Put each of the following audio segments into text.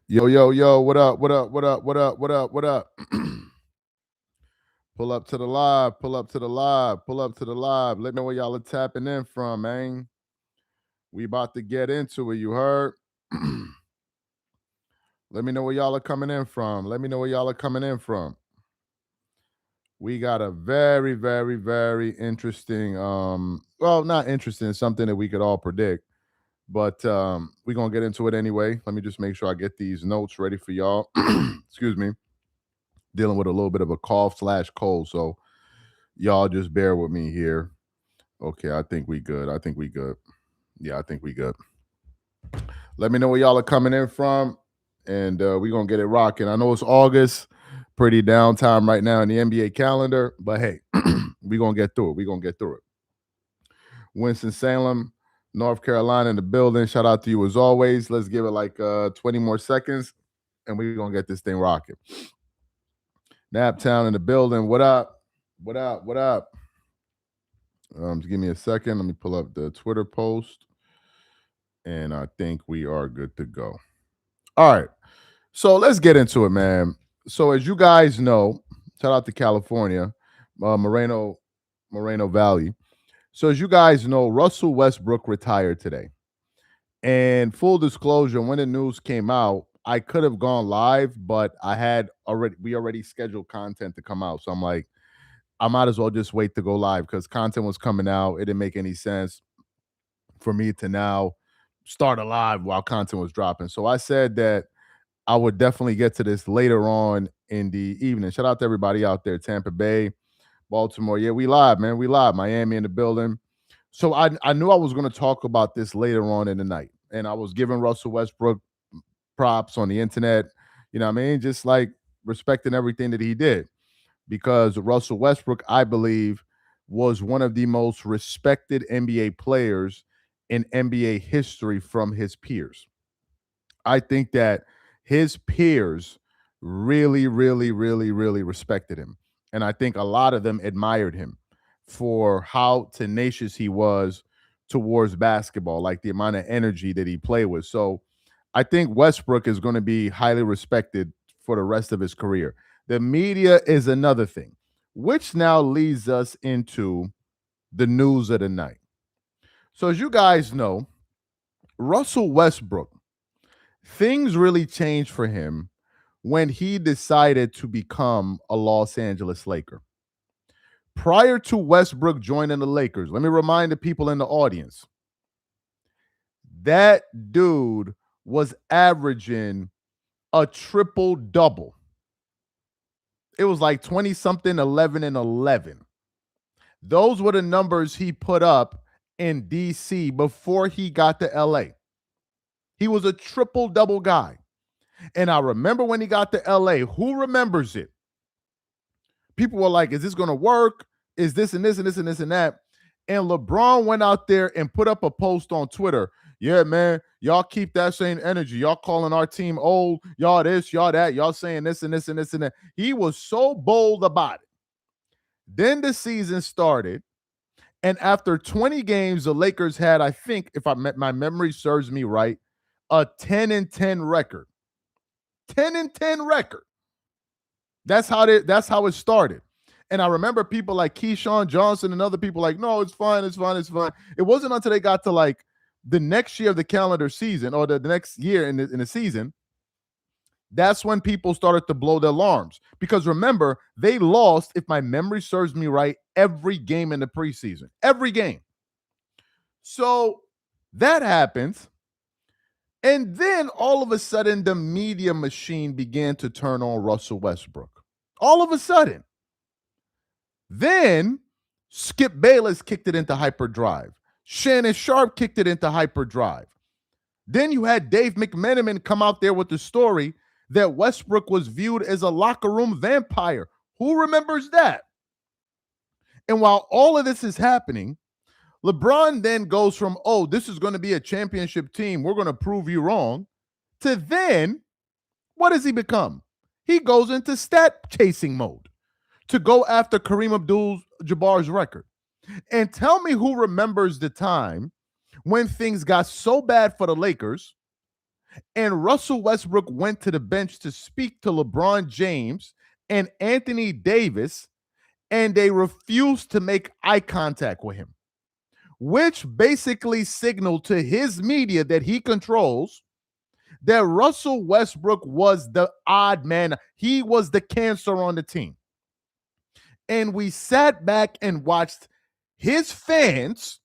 Yo, yo, yo, what up, what up, what up, what up, what up, what up? Pull up to the live, pull up to the live, pull up to the live. Let me know where y'all are tapping in from, man. We about to get into it, you heard? Let me know where y'all are coming in from. Let me know where y'all are coming in from. We got a very, very, very interesting, well, not interesting, something that we could all predict, but we're gonna get into it anyway. Let me just make sure I get these notes ready for y'all. Excuse me. Dealing with a little bit of a cough slash cold, so y'all just bear with me here. Okay, I think we good. I think we good. Yeah, I think we good. Let me know where y'all are coming in from, and we're gonna get it rocking. I know it's August, pretty downtime right now in the NBA calendar, but hey, we're gonna get through it. We're gonna get through it. Winston-Salem, North Carolina in the building. Shout out to you as always. Let's give it like 20 more seconds, and we're gonna get this thing rocking. Naptown in the building. What up? What up? What up? Just give me a second. Let me pull up the Twitter post, and I think we are good to go. All right. So let's get into it, man. So as you guys know, shout out to California, Moreno Valley. So as you guys know, Russell Westbrook retired today. And full disclosure, when the news came out, I could have gone live, but we already scheduled content to come out. So I'm like, I might as well just wait to go live because content was coming out. It didn't make any sense for me to now start a live while content was dropping. So I said that I would definitely get to this later on in the evening. Shout out to everybody out there, Tampa Bay, Baltimore. Yeah, we live, man. We live. Miami in the building. So I knew I was going to talk about this later on in the night. And I was giving Russell Westbrook props on the internet, you know what I mean? Just like respecting everything that he did. Because Russell Westbrook, I believe, was one of the most respected NBA players in NBA history from his peers. I think that his peers really, really, really, really respected him. And I think a lot of them admired him for how tenacious he was towards basketball, like the amount of energy that he played with. So I think Westbrook is going to be highly respected for the rest of his career. The media is another thing, which now leads us into the news of the night. So, as you guys know, Russell Westbrook, things really changed for him when he decided to become a Los Angeles Laker. Prior to Westbrook joining the Lakers, let me remind the people in the audience that dude was averaging a triple double. It was like 20 something, 11 and 11. Those were the numbers he put up in DC before he got to LA. He was a triple double guy. And I remember when he got to LA, who remembers it? People were like, is this going to work? Is this and this and this and this and that? And LeBron went out there and put up a post on Twitter. Yeah, man, y'all keep that same energy. Y'all calling our team old. Y'all this, y'all that. Y'all saying this and this and this and that. He was so bold about it. Then the season started. And after 20 games, the Lakers had, I think, if my memory serves me right, a 10-10 record. 10-10 record. That's how it started. And I remember people like Keyshawn Johnson and other people like, no, it's fine, it's fine, it's fine. It wasn't until they got to like the next year of the calendar season or the next year in the season, that's when people started to blow their alarms. Because remember, they lost, if my memory serves me right, every game in the preseason. Every game. So that happens. And then all of a sudden, the media machine began to turn on Russell Westbrook. All of a sudden. Then Skip Bayless kicked it into hyperdrive. Shannon Sharp kicked it into hyperdrive. Then you had Dave McMenamin come out there with the story that Westbrook was viewed as a locker room vampire. Who remembers that? And while all of this is happening, LeBron then goes from, oh, this is going to be a championship team, we're going to prove you wrong, to then, what does he become? He goes into stat chasing mode to go after Kareem Abdul-Jabbar's record. And tell me who remembers the time when things got so bad for the Lakers And Russell Westbrook went to the bench to speak to LeBron James and Anthony Davis, and they refused to make eye contact with him, which basically signaled to his media that he controls that Russell Westbrook was the odd man. He was the cancer on the team. And we sat back and watched his fans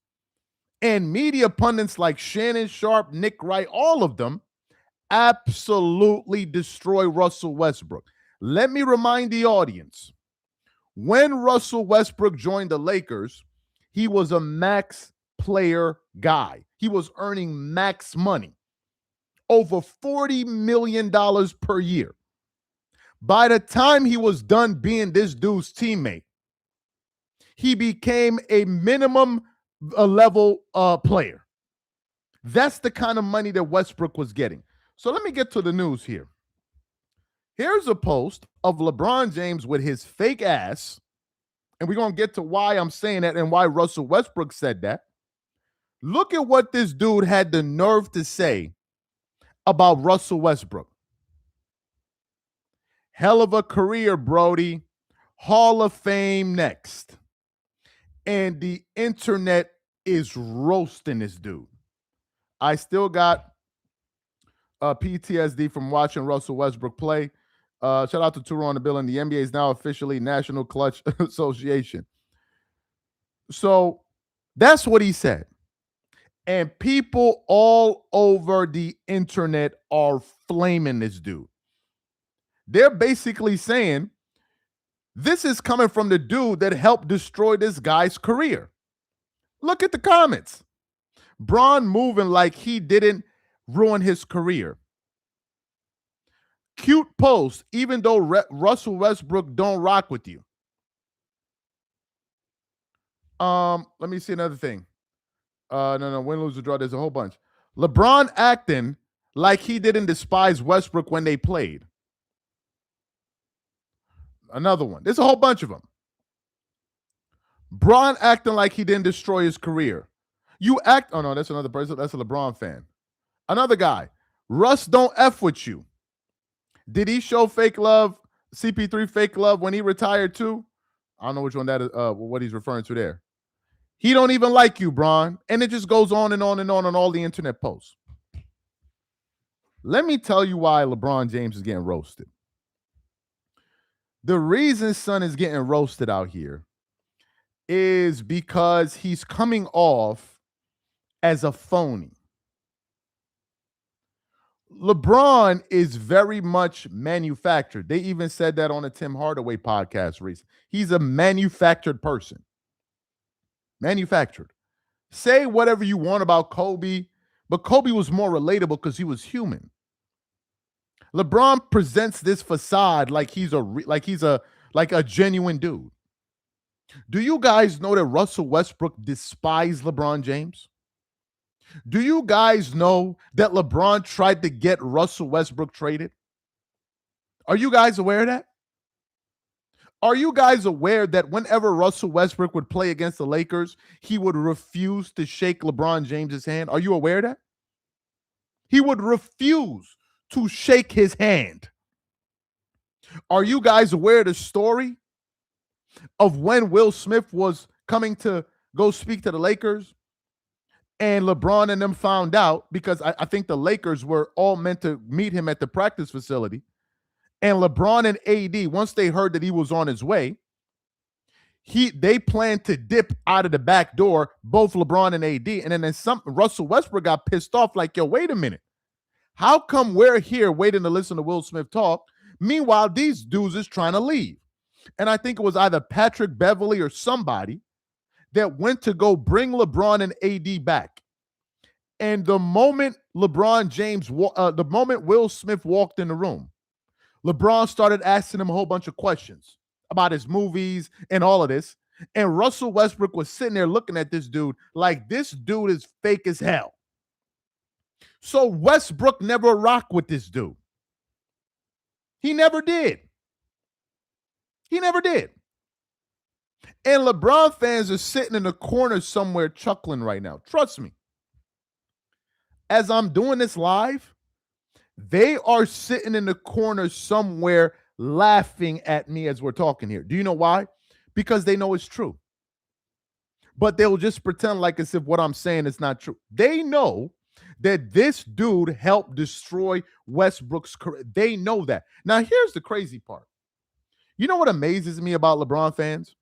and media pundits like Shannon Sharp, Nick Wright, all of them absolutely destroy Russell Westbrook. Let me remind the audience, when Russell Westbrook joined the Lakers, he was a max player guy. He was earning max money, over $40 million per year. By the time he was done being this dude's teammate, he became a minimum level player. That's the kind of money that Westbrook was getting. So let me get to the news here. Here's a post of LeBron James with his fake ass, and we're going to get to why I'm saying that and why Russell Westbrook said that. Look at what this dude had the nerve to say about Russell Westbrook. Hell of a career, Brody. Hall of Fame next. And the internet is roasting this dude. I still got PTSD from watching Russell Westbrook play. Shout out to Turo on the bill, and the NBA is now officially National Clutch Association. So that's what he said. And people all over the internet are flaming this dude. They're basically saying this is coming from the dude that helped destroy this guy's career. Look at the comments. Bron moving like he didn't ruin his career. Cute post, even though Russell Westbrook don't rock with you. Let me see another thing. No, win, lose, or draw. There's a whole bunch. LeBron acting like he didn't despise Westbrook when they played. Another one. There's a whole bunch of them. Bron acting like he didn't destroy his career. Oh no, that's another person. That's a LeBron fan. Another guy. Russ don't F with you. Did he show fake love, CP3 fake love when he retired too? I don't know which one that is, what he's referring to there. He don't even like you, Bron. And it just goes on and on and on all the internet posts. Let me tell you why LeBron James is getting roasted. The reason son is getting roasted out here is because he's coming off as a phony. LeBron is very much manufactured. They even said that on a Tim Hardaway podcast recently. He's a manufactured person. Manufactured. Say whatever you want about Kobe, but Kobe was more relatable because he was human. LeBron presents this facade like he's a genuine dude. Do you guys know that Russell Westbrook despised LeBron James? Do you guys know that LeBron tried to get Russell Westbrook traded? Are you guys aware of that? Are you guys aware that whenever Russell Westbrook would play against the Lakers, he would refuse to shake LeBron James's hand? Are you aware of that? He would refuse to shake his hand. Are you guys aware of the story of when Will Smith was coming to go speak to the Lakers and LeBron and them found out because I think the Lakers were all meant to meet him at the practice facility, and LeBron and AD, once they heard that he was on his way, they planned to dip out of the back door, both LeBron and AD, and then Russell Westbrook got pissed off like, yo, wait a minute. How come we're here waiting to listen to Will Smith talk? Meanwhile, these dudes is trying to leave. And I think it was either Patrick Beverly or somebody that went to go bring LeBron and AD back. And the moment the moment Will Smith walked in the room, LeBron started asking him a whole bunch of questions about his movies and all of this. And Russell Westbrook was sitting there looking at this dude like this dude is fake as hell. So Westbrook never rocked with this dude. He never did. He never did. And LeBron fans are sitting in the corner somewhere chuckling right now. Trust me. As I'm doing this live, They are sitting in the corner somewhere laughing at me as we're talking here. Do you know why? Because they know it's true. But they'll just pretend like as if what I'm saying is not true. They know that this dude helped destroy Westbrook's career. They know that. Now, here's the crazy part. You know what amazes me about LeBron fans?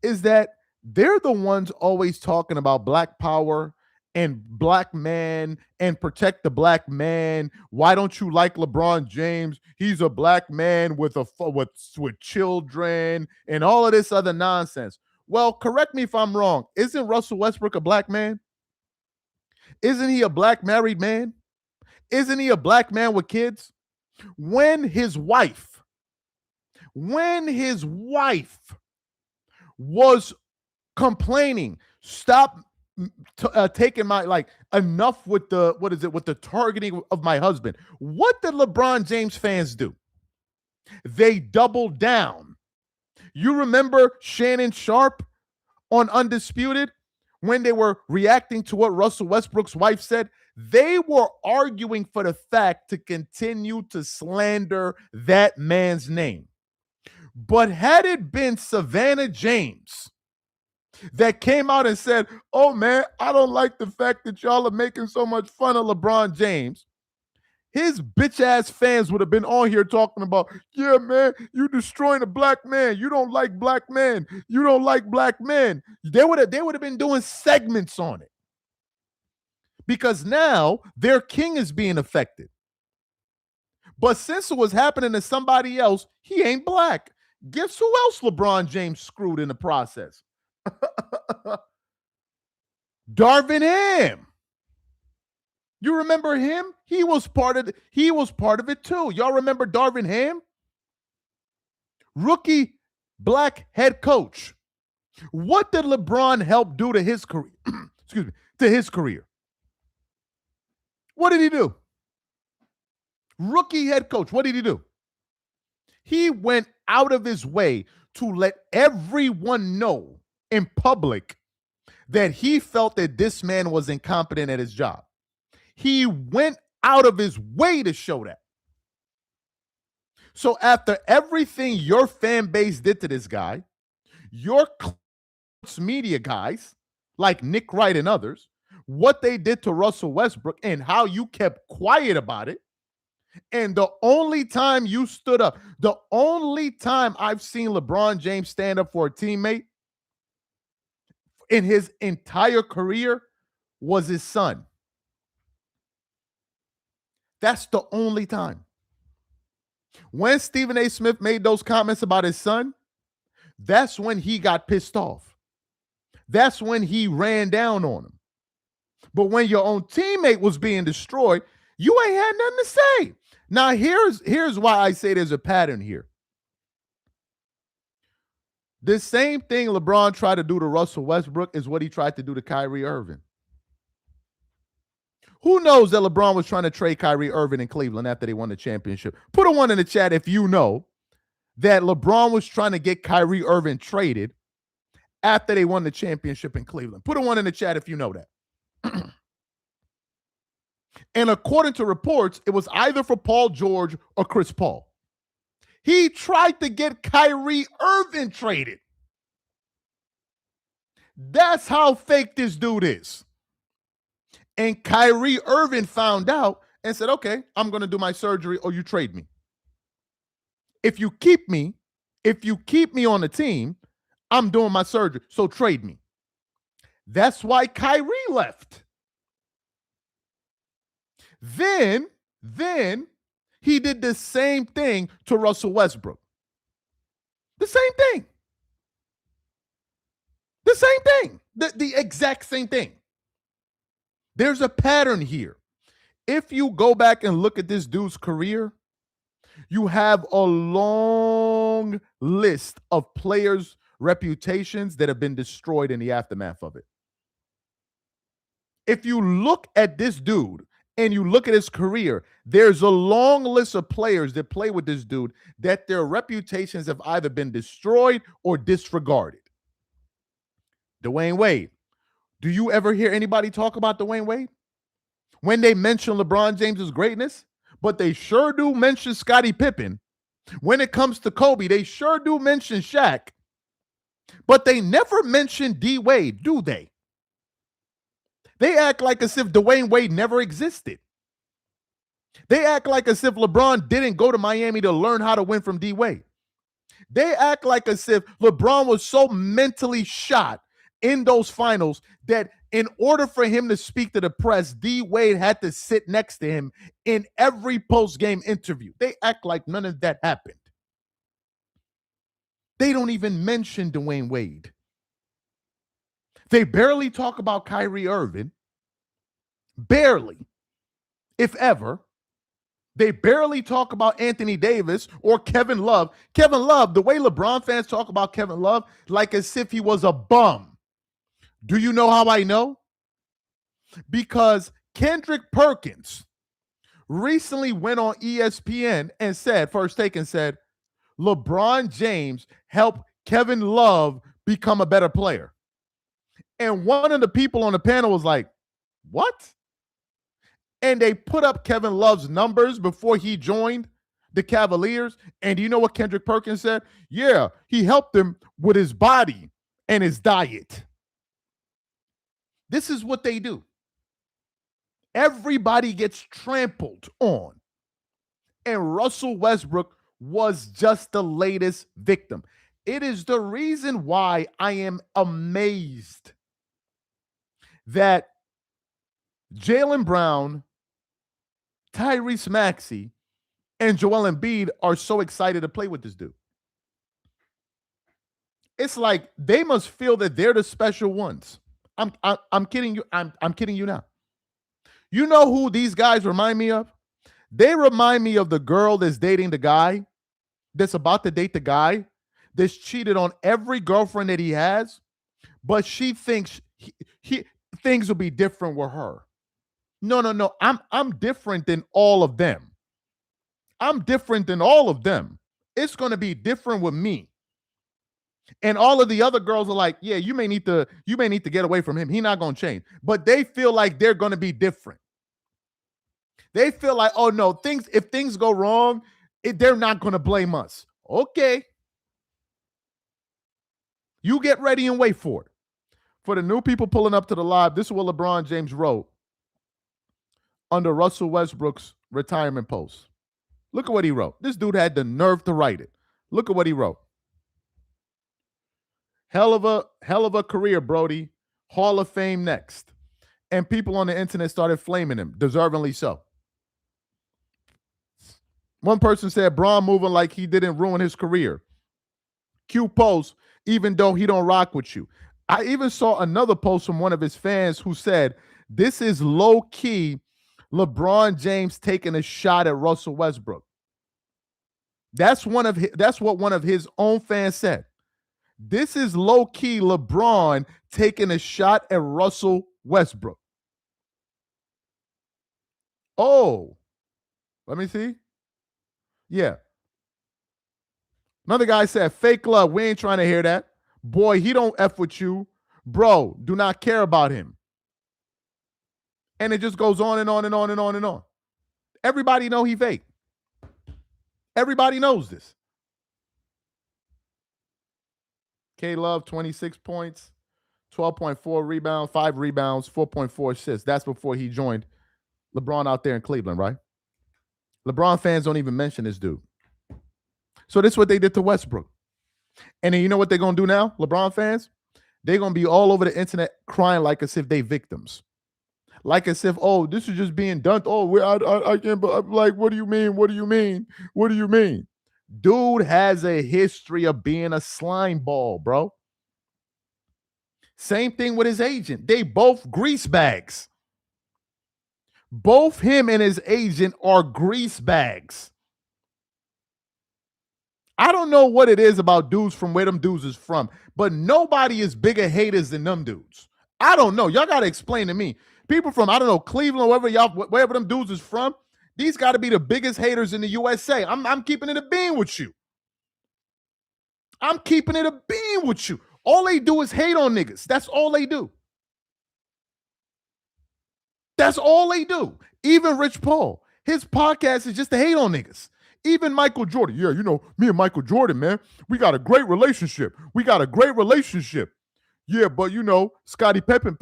Is that they're the ones always talking about black power and black man and protect the black man. Why don't you like LeBron James? He's a black man with with children and all of this other nonsense. Well, correct me if I'm wrong. Isn't Russell Westbrook a black man? Isn't he a black married man? Isn't he a black man with kids? When his wife, when his wife was complaining, stop taking my, like, enough with the, what is it, with the targeting of my husband. What did LeBron James fans do? They doubled down. You remember Shannon Sharp on Undisputed when they were reacting to what Russell Westbrook's wife said? They were arguing for the fact to continue to slander that man's name. But had it been Savannah James that came out and said, oh man, I don't like the fact that y'all are making so much fun of LeBron James, his bitch ass fans would have been on here talking about, yeah, man, you destroying a black man. You don't like black men. You don't like black men. They would have been doing segments on it. Because now their king is being affected. But since it was happening to somebody else, he ain't black. Guess who else LeBron James screwed in the process? Darvin Ham. You remember him? He was part of it too. Y'all remember Darvin Ham? Rookie black head coach. What did LeBron help do to his career? Excuse me, to his career. What did he do? Rookie head coach. What did he do? He went out of his way to let everyone know in public that he felt that this man was incompetent at his job. He went out of his way to show that. So after everything your fan base did to this guy, your media guys like Nick Wright and others, what they did to Russell Westbrook and how you kept quiet about it, and the only time you stood up, the only time I've seen LeBron James stand up for a teammate in his entire career was his son. That's the only time. When Stephen A. Smith made those comments about his son, that's when he got pissed off. That's when he ran down on him. But when your own teammate was being destroyed, you ain't had nothing to say. Now, here's why I say there's a pattern here. The same thing LeBron tried to do to Russell Westbrook is what he tried to do to Kyrie Irving. Who knows that LeBron was trying to trade Kyrie Irving in Cleveland after they won the championship? Put a one in the chat if you know that LeBron was trying to get Kyrie Irving traded after they won the championship in Cleveland. Put a one in the chat if you know that. And according to reports, it was either for Paul George or Chris Paul. He tried to get Kyrie Irving traded. That's how fake this dude is. And Kyrie Irving found out and said, okay, I'm going to do my surgery or you trade me. If you keep me on the team, I'm doing my surgery, so trade me. That's why Kyrie left. Then he did the same thing to Russell Westbrook. The same thing. The same thing. The exact same thing. There's a pattern here. If you go back and look at this dude's career, you have a long list of players' reputations that have been destroyed in the aftermath of it. If you look at this dude and you look at his career, there's a long list of players that play with this dude that their reputations have either been destroyed or disregarded. Dwayne Wade. Do you ever hear anybody talk about Dwayne Wade? When they mention LeBron James's greatness, but they sure do mention Scottie Pippen. When it comes to Kobe, they sure do mention Shaq, but they never mention D Wade, do they? They act like as if Dwayne Wade never existed. They act like as if LeBron didn't go to Miami to learn how to win from D Wade. They act like as if LeBron was so mentally shot in those finals that in order for him to speak to the press, D Wade had to sit next to him in every post-game interview. They act like none of that happened. They don't even mention Dwayne Wade. They barely talk about Kyrie Irving. Barely, if ever. They barely talk about Anthony Davis or Kevin Love. Kevin Love, the way LeBron fans talk about Kevin Love, like as if he was a bum. Do you know how I know? Because Kendrick Perkins recently went on ESPN and said, First Take, and said, LeBron James helped Kevin Love become a better player. And one of the people on the panel was like, what? And they put up Kevin Love's numbers before he joined the Cavaliers. And do you know what Kendrick Perkins said? Yeah, he helped him with his body and his diet. This is what they do. Everybody gets trampled on. And Russell Westbrook was just the latest victim. It is the reason why I am amazed that Jaylen Brown, Tyrese Maxey, and Joel Embiid are so excited to play with this dude. It's like they must feel that they're the special ones. I'm kidding you. I'm kidding you now. You know who these guys remind me of? They remind me of the girl that's dating the guy, that's about to date the guy, that's cheated on every girlfriend that he has, but she thinks things will be different with her. No. I'm different than all of them. I'm different than all of them. It's going to be different with me. And all of the other girls are like, yeah, you may need to get away from him. He's not going to change. But they feel like they're going to be different. They feel like, oh no, if things go wrong, they're not going to blame us. Okay. You get ready and wait for it. For the new people pulling up to the live, this is what LeBron James wrote under Russell Westbrook's retirement post. Look at what he wrote. This dude had the nerve to write it. Look at what he wrote. Hell of a career, Brody. Hall of Fame next. And people on the internet started flaming him, deservingly so. One person said, Bron moving like he didn't ruin his career. Q post, even though he don't rock with you. I even saw another post from one of his fans who said, this is low-key LeBron James taking a shot at Russell Westbrook. That's what one of his own fans said. This is low-key LeBron taking a shot at Russell Westbrook. Oh, let me see. Yeah. Another guy said, fake love. We ain't trying to hear that. Boy, he don't F with you. Bro, do not care about him. And it just goes on and on and on and on and on. Everybody know he fake. Everybody knows this. K-Love, 26 points, 12.4 rebounds, 5 rebounds, 4.4 assists. That's before he joined LeBron out there in Cleveland, right? LeBron fans don't even mention this dude. So this is what they did to Westbrook. And then you know what they're going to do now, LeBron fans? They're going to be all over the internet crying like as if they victims. Like as if, oh, this is just being done. Oh, I can't, but I'm like, what do you mean? What do you mean? What do you mean? Dude has a history of being a slime ball, bro. Same thing with his agent. They both grease bags. Both him and his agent are grease bags. I don't know what it is about dudes from where them dudes is from, but nobody is bigger haters than them dudes. I don't know. Y'all got to explain to me. People from, I don't know, Cleveland, wherever them dudes is from, these got to be the biggest haters in the USA. I'm keeping it a bean with you. I'm keeping it a bean with you. All they do is hate on niggas. That's all they do. That's all they do. Even Rich Paul His podcast is just to hate on niggas. Even Michael Jordan. Yeah, me and Michael Jordan, man, we got a great relationship. Yeah, but Scottie Pippen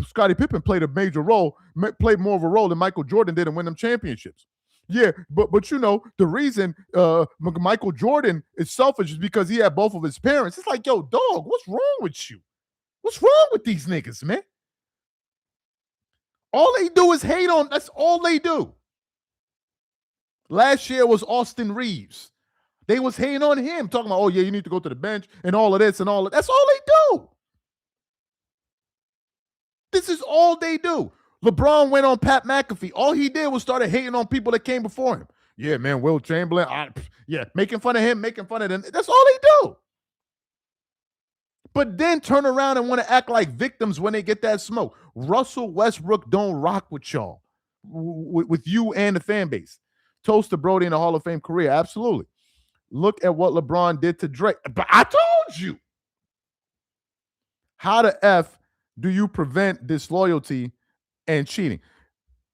played a major role, played more of a role than Michael Jordan did in win them championships. Yeah, but the reason Michael Jordan is selfish is because he had both of his parents. It's like, yo, dog, what's wrong with you? What's wrong with these niggas, man? All they do is hate on. That's all they do. Last year was Austin Reeves. They was hating on him, talking about, oh yeah, you need to go to the bench and all of this and all of. That's all they do. This is all they do. LeBron went on Pat McAfee. All he did was started hating on people that came before him. Yeah, man, Will Chamberlain. Making fun of him, making fun of them. That's all they do. But then turn around and want to act like victims when they get that smoke. Russell Westbrook don't rock with y'all, with you and the fan base. Toast to Brody in a Hall of Fame career. Absolutely. Look at what LeBron did to Drake. But I told you. How the F do you prevent disloyalty and cheating?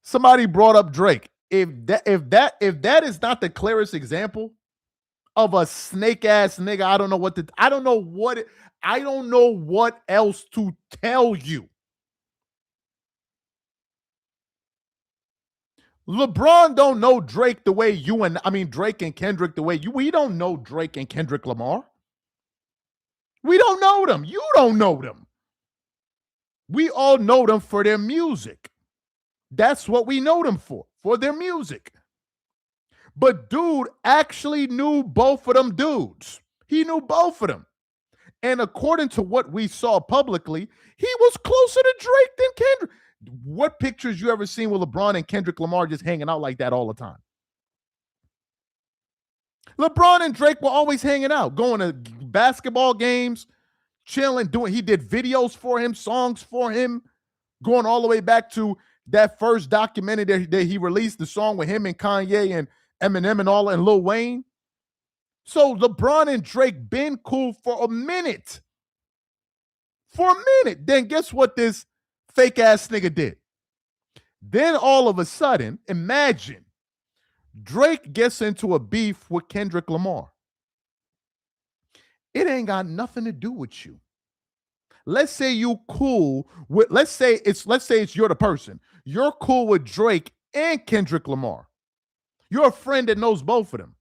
Somebody brought up Drake. If that is not the clearest example of a snake ass nigga, I don't know what else to tell you. LeBron don't know Drake the way Drake and Kendrick the way we don't know Drake and Kendrick Lamar. We don't know them. You don't know them. We all know them for their music. That's what we know them for their music. But dude actually knew both of them dudes. He knew both of them. And according to what we saw publicly, he was closer to Drake than Kendrick. What pictures you ever seen with LeBron and Kendrick Lamar just hanging out like that all the time? LeBron and Drake were always hanging out, going to basketball games, chilling, he did videos for him, songs for him, going all the way back to that first documentary that he released, the song with him and Kanye and Eminem and Lil Wayne. So LeBron and Drake been cool for a minute. Then guess what this fake ass nigga did? Then all of a sudden, imagine Drake gets into a beef with Kendrick Lamar. It ain't got nothing to do with you. Let's say you cool with, let's say it's you're the person. You're cool with Drake and Kendrick Lamar. You're a friend that knows both of them.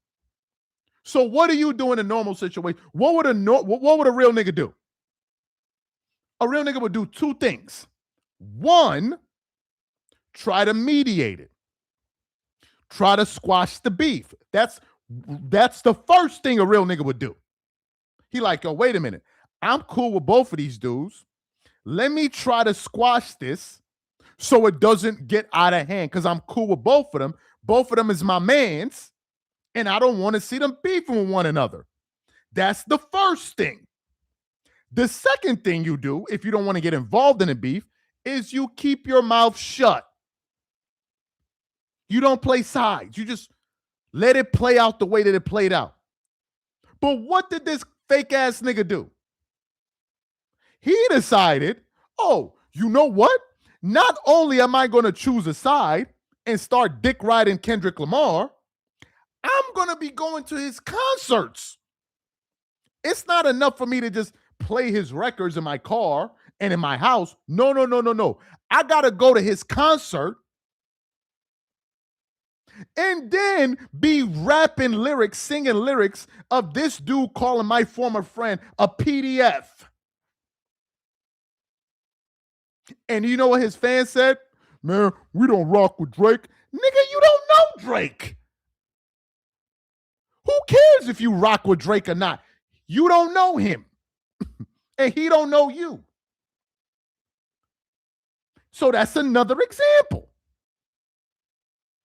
So what do you do in a normal situation? What would a real nigga do? A real nigga would do two things. One, try to mediate it. Try to squash the beef. That's the first thing a real nigga would do. He like, oh, wait a minute. I'm cool with both of these dudes. Let me try to squash this so it doesn't get out of hand because I'm cool with both of them. Both of them is my mans, and I don't want to see them beefing with one another. That's the first thing. The second thing you do, if you don't want to get involved in a beef, is you keep your mouth shut. You don't play sides. You just let it play out the way that it played out. But what did this fake ass nigga do? He decided, oh, you know what? Not only am I going to choose a side and start dick riding Kendrick Lamar, I'm going to be going to his concerts. It's not enough for me to just play his records in my car and in my house. No. I got to go to his concert and then be rapping lyrics, singing lyrics of this dude calling my former friend a PDF. And you know what his fans said? Man, we don't rock with Drake. Nigga, you don't know Drake. Who cares if you rock with Drake or not? You don't know him. And he don't know you. So that's another example.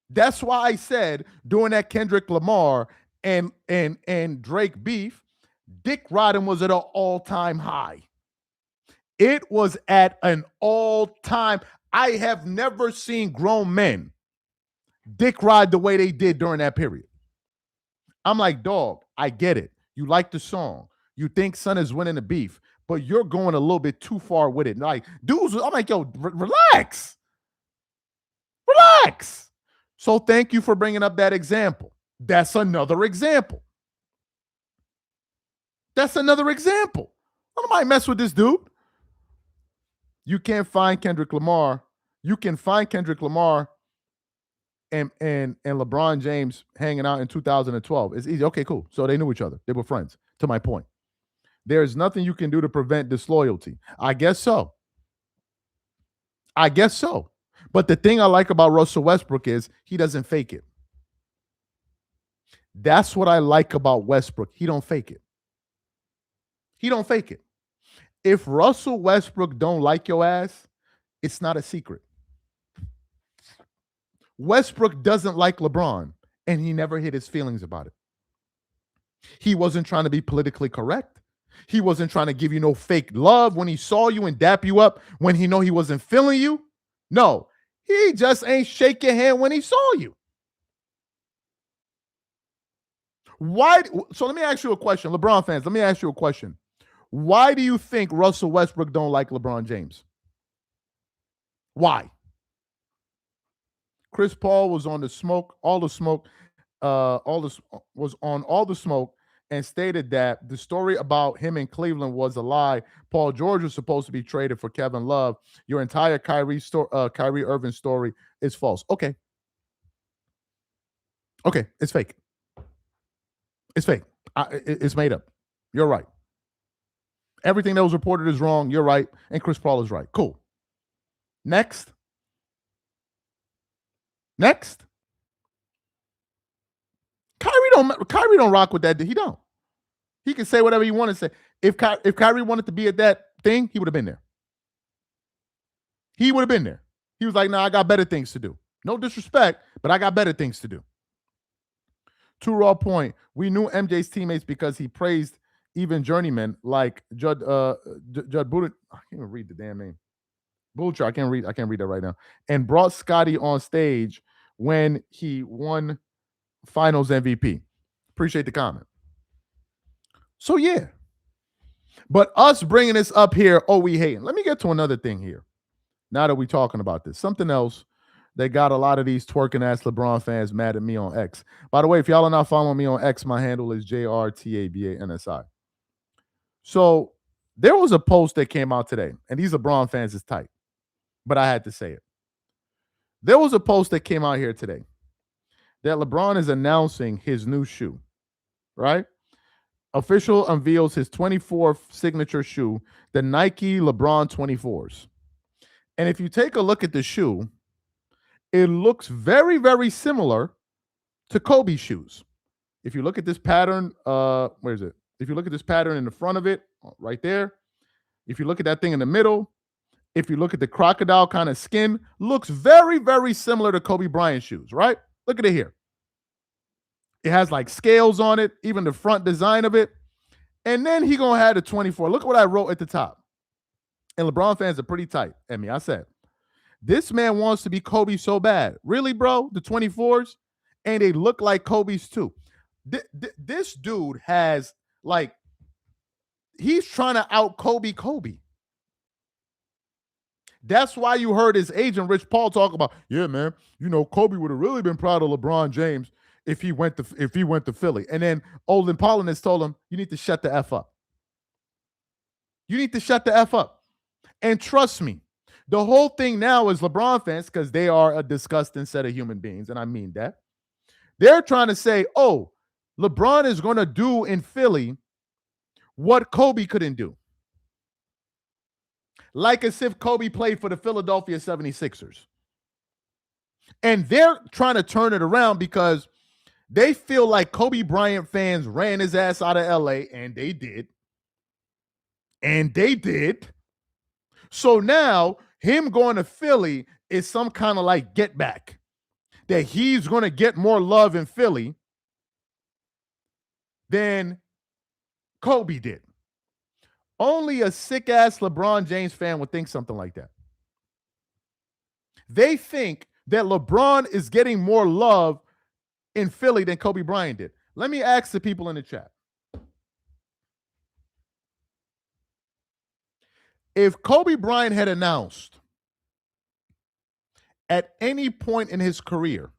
That's why I said during that Kendrick Lamar and Drake beef, dick riding was at an all-time high. It was at an all-time. I have never seen grown men dick ride the way they did during that period. I'm like, dog, I get it. You like the song. You think Son is winning the beef, but you're going a little bit too far with it. Like, dudes, I'm like, yo, relax. Relax. So thank you for bringing up that example. That's another example. That's another example. I might mess with this dude. You can't find Kendrick Lamar. You can find Kendrick Lamar and LeBron James hanging out in 2012. It's easy. Okay, cool. So they knew each other. They were friends. To my point, there's nothing you can do to prevent disloyalty. I guess so. I guess so. But the thing I like about Russell Westbrook is he doesn't fake it. That's what I like about Westbrook. He don't fake it. He don't fake it. If Russell Westbrook don't like your ass, it's not a secret. Westbrook doesn't like LeBron, and he never hid his feelings about it. He wasn't trying to be politically correct. He wasn't trying to give you no fake love when he saw you and dap you up when he know he wasn't feeling you. No, he just ain't shake your hand when he saw you. Why? So let me ask you a question. LeBron fans, let me ask you a question. Why do you think Russell Westbrook don't like LeBron James? Why? Chris Paul was on the smoke, was on all the smoke, and stated that the story about him in Cleveland was a lie. Paul George was supposed to be traded for Kevin Love. Your entire Kyrie Irving story is false. Okay, it's fake. It's fake. It's made up. You're right. Everything that was reported is wrong. You're right, and Chris Paul is right. Cool. Next. Kyrie don't rock with that. He don't. He can say whatever he want to say. If Kyrie wanted to be at that thing, he would have been there. He would have been there. He was like, "Nah, I got better things to do." No disrespect, but I got better things to do. To Raw point, we knew MJ's teammates because he praised even journeymen like Judd Buda. I can't even read the damn name. Butcher. I can't read that right now. And brought Scotty on stage when he won Finals MVP. Appreciate the comment. So yeah. But us bringing this up here, we hating. Let me get to another thing here. Now that we're talking about this, something else that got a lot of these twerking ass LeBron fans mad at me on X. By the way, if y'all are not following me on X, my handle is JRTABANSI. So there was a post that came out today, and these LeBron fans is tight, but I had to say it. There was a post that came out here today that LeBron is announcing his new shoe, right? Official unveils his 24th signature shoe, the Nike LeBron 24s. And if you take a look at the shoe, it looks very, very similar to Kobe's shoes. If you look at this pattern, where is it? If you look at this pattern in the front of it, right there, if you look at that thing in the middle, if you look at the crocodile kind of skin, looks very, very similar to Kobe Bryant shoes, right? Look at it here. It has like scales on it, even the front design of it. And then he going to have the 24. Look at what I wrote at the top. And LeBron fans are pretty tight at me. I said, this man wants to be Kobe so bad. Really, bro? The 24s? And they look like Kobe's too. This dude has like, he's trying to out Kobe. That's why you heard his agent, Rich Paul, talk about, yeah, man, Kobe would have really been proud of LeBron James if he went to Philly. And then Olin Polinus told him, you need to shut the F up. You need to shut the F up. And trust me, the whole thing now is LeBron fans, because they are a disgusting set of human beings, and I mean that. They're trying to say, LeBron is going to do in Philly what Kobe couldn't do. Like as if Kobe played for the Philadelphia 76ers. And they're trying to turn it around because they feel like Kobe Bryant fans ran his ass out of LA, and they did. So now him going to Philly is some kind of like get back, that he's going to get more love in Philly than Kobe did. Only a sick-ass LeBron James fan would think something like that. They think that LeBron is getting more love in Philly than Kobe Bryant did. Let me ask the people in the chat. If Kobe Bryant had announced at any point in his career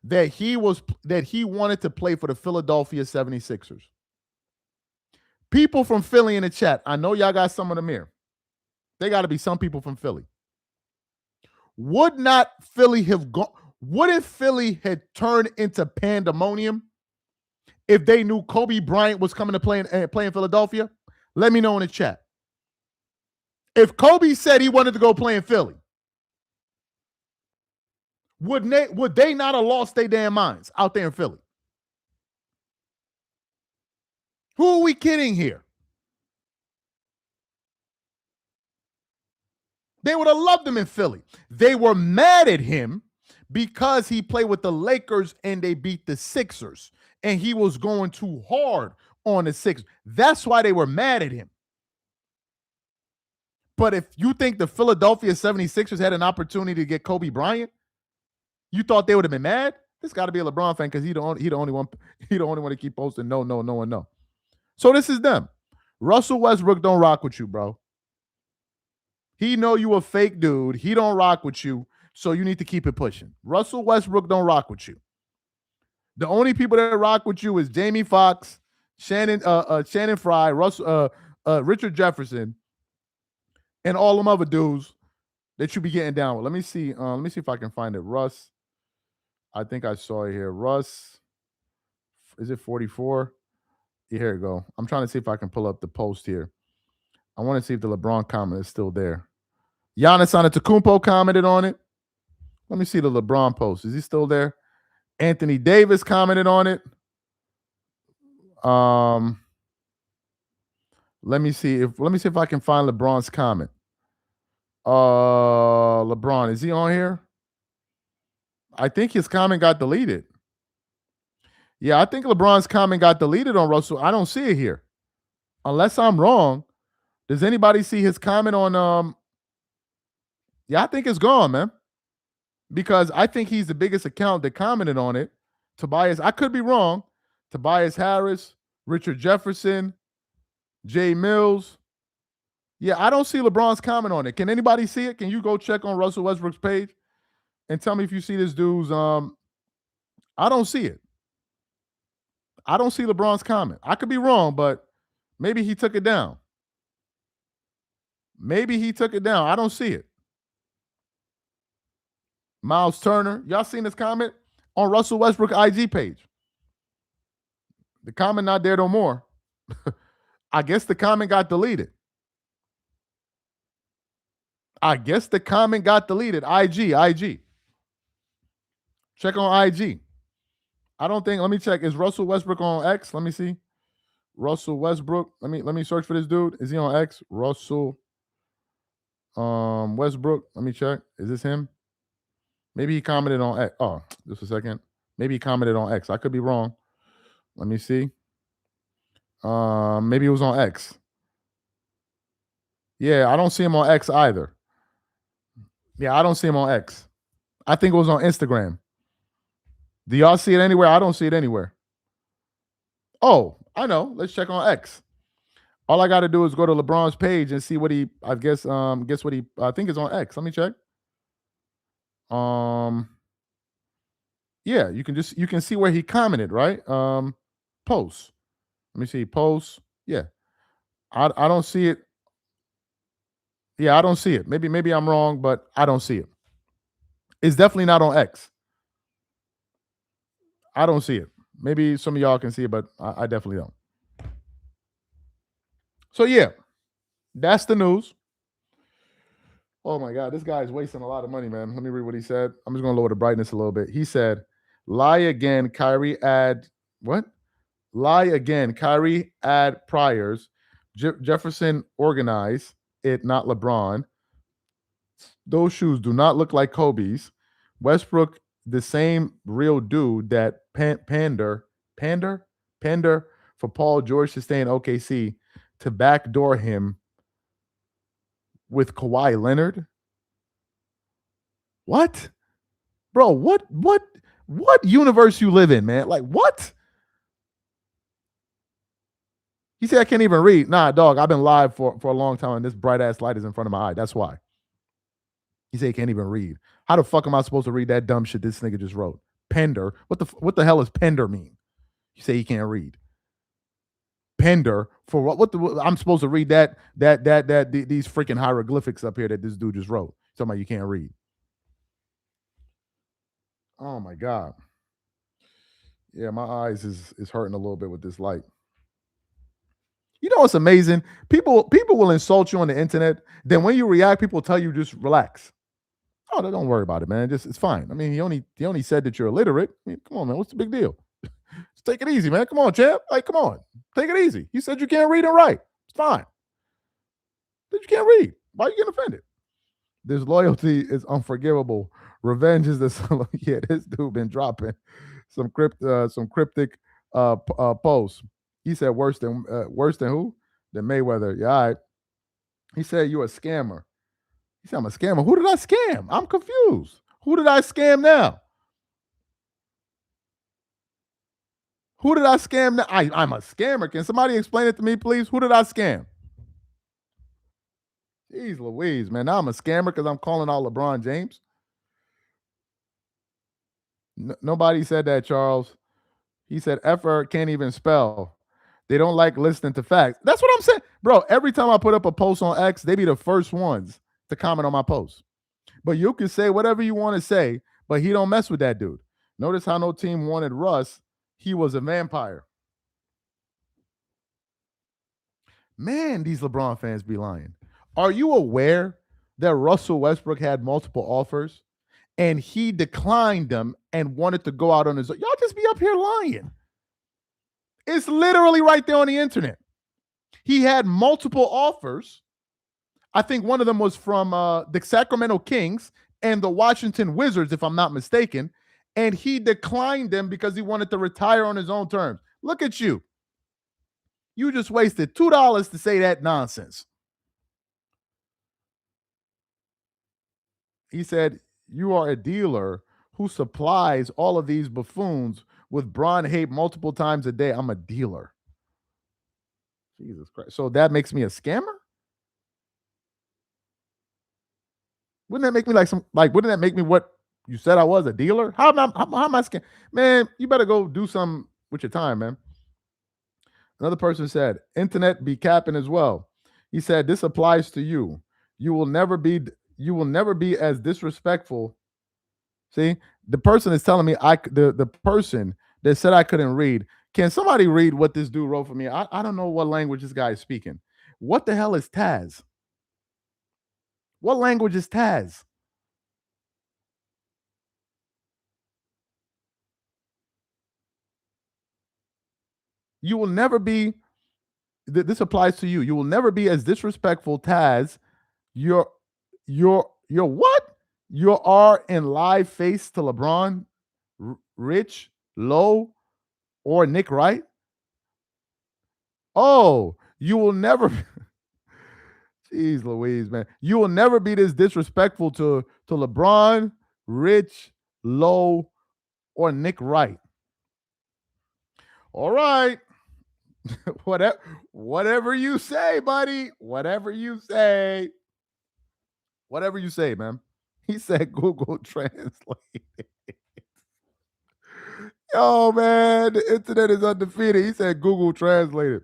that he wanted to play for the Philadelphia 76ers. People from Philly in the chat, I know y'all got some of them here. They got to be some people from Philly. Would not Philly have gone? What if Philly had turned into pandemonium if they knew Kobe Bryant was coming to play in Philadelphia? Let me know in the chat. If Kobe said he wanted to go play in Philly, would they not have lost their damn minds out there in Philly? Who are we kidding here? They would have loved him in Philly. They were mad at him because he played with the Lakers and they beat the Sixers, and he was going too hard on the Sixers. That's why they were mad at him. But if you think the Philadelphia 76ers had an opportunity to get Kobe Bryant, you thought they would have been mad? This got to be a LeBron fan because he the only one to keep posting no. So this is them. Russell Westbrook don't rock with you, bro. He know you a fake dude. He don't rock with you, so you need to keep it pushing. Russell Westbrook don't rock with you. The only people that rock with you is Jamie Foxx, Shannon Fry, Richard Jefferson, and all them other dudes that you be getting down with. Let me see if I can find it. Russ, I think I saw it here. Russ, is it 44? Yeah, here we go. I'm trying to see if I can pull up the post here. I want to see if the LeBron comment is still there. Giannis Antetokounmpo commented on it. Let me see the LeBron post. Is he still there? Anthony Davis commented on it. Let me see if I can find LeBron's comment. LeBron, is he on here? I think his comment got deleted. Yeah, I think LeBron's comment got deleted on Russell. I don't see it here. Unless I'm wrong. Does anybody see his comment on Yeah, I think it's gone, man. Because I think he's the biggest account that commented on it. Tobias, I could be wrong. Tobias Harris, Richard Jefferson, Jay Mills. Yeah, I don't see LeBron's comment on it. Can anybody see it? Can you go check on Russell Westbrook's page and tell me if you see this dude's I don't see it. I don't see LeBron's comment. I could be wrong, but maybe he took it down. I don't see it. Miles Turner. Y'all seen this comment on Russell Westbrook IG page? The comment not there no more. I guess the comment got deleted. IG. Check on IG. I don't think, let me check. Is Russell Westbrook on X? Let me see. Russell Westbrook. Let me search for this dude. Is he on X? Russell Westbrook. Let me check. Is this him? Maybe he commented on X. Oh, just a second. Maybe he commented on X. I could be wrong. Let me see. Maybe it was on X. Yeah, I don't see him on X either. Yeah, I don't see him on X. I think it was on Instagram. Do y'all see it anywhere? I don't see it anywhere. Oh, I know. Let's check on X. All I got to do is go to LeBron's page and see what he, I guess what he, I think it's on X. Let me check. Yeah, you can see where he commented, right? Posts. Let me see. Posts. Yeah. I don't see it. Yeah, I don't see it. Maybe I'm wrong, but I don't see it. It's definitely not on X. I don't see it. Maybe some of y'all can see it, but I definitely don't. So yeah, that's the news. Oh my God, this guy's wasting a lot of money, man. Let me read what he said. I'm just gonna lower the brightness a little bit. He said, "Lie again, Kyrie add what? Lie again, Kyrie add priors. Jefferson organize it, not LeBron. Those shoes do not look like Kobe's. Westbrook, the same real dude that pander for Paul George to stay in OKC to backdoor him with Kawhi Leonard. What? Bro, what universe you live in, man? Like, what? He said, I can't even read. Nah, dog, I've been live for a long time, and this bright-ass light is in front of my eye. That's why. He said he can't even read. How the fuck am I supposed to read that dumb shit this nigga just wrote? Pender. What the hell does Pender mean? You say he can't read. Pender for what? I'm supposed to read these freaking hieroglyphics up here that this dude just wrote. Somebody you can't read. Oh my god. Yeah, my eyes is hurting a little bit with this light. You know what's amazing? People will insult you on the internet. Then when you react, people tell you just relax. Oh, don't worry about it, man. Just it's fine. I mean, he only said that you're illiterate. I mean, come on, man. What's the big deal? Just take it easy, man. Come on, champ. Like, come on. Take it easy. He said you can't read and write. It's fine. That you can't read. Why are you getting offended? This loyalty is unforgivable. Revenge is the yeah. This dude been dropping some cryptic posts. He said worse than who? Than Mayweather. Yeah, all right. He said you a scammer. He said I'm a scammer. Who did I scam? I'm confused. Who did I scam now? Who did I scam now? I'm a scammer. Can somebody explain it to me, please? Who did I scam? Jeez Louise, man. Now I'm a scammer because I'm calling out LeBron James. Nobody said that, Charles. He said effort can't even spell. They don't like listening to facts. That's what I'm saying. Bro, every time I put up a post on X, they be the first ones to comment on my post. But you can say whatever you want to say, but he don't mess with that dude. Notice how no team wanted Russ. He was a vampire. Man, these LeBron fans be lying. Are you aware that Russell Westbrook had multiple offers and he declined them and wanted to go out on his own? Y'all just be up here lying. It's literally right there on the internet. He had multiple offers. I think one of them was from the Sacramento Kings and the Washington Wizards, if I'm not mistaken. And he declined them because he wanted to retire on his own terms. Look at you. You just wasted $2 to say that nonsense. He said, you are a dealer who supplies all of these buffoons with Braun hate multiple times a day. I'm a dealer. Jesus Christ. So that makes me a scammer? Wouldn't that make me wouldn't that make me what you said I was, a dealer? How am I scam? Man, you better go do something with your time, man. Another person said, internet be capping as well. He said, this applies to you. You will never be as disrespectful. See, the person is telling me the person that said I couldn't read. Can somebody read what this dude wrote for me? I don't know what language this guy is speaking. What the hell is Taz? What language is Taz? You will never be. This applies to you. You will never be as disrespectful, Taz. You're what? You are in live face to LeBron, Rich, Low, or Nick Wright. Oh, you will never. Jeez Louise, man. You will never be this disrespectful to LeBron, Rich, Low, or Nick Wright. All right. Whatever you say, buddy. Whatever you say. Whatever you say, man. He said Google Translate. Yo, man, the internet is undefeated. He said Google Translate it.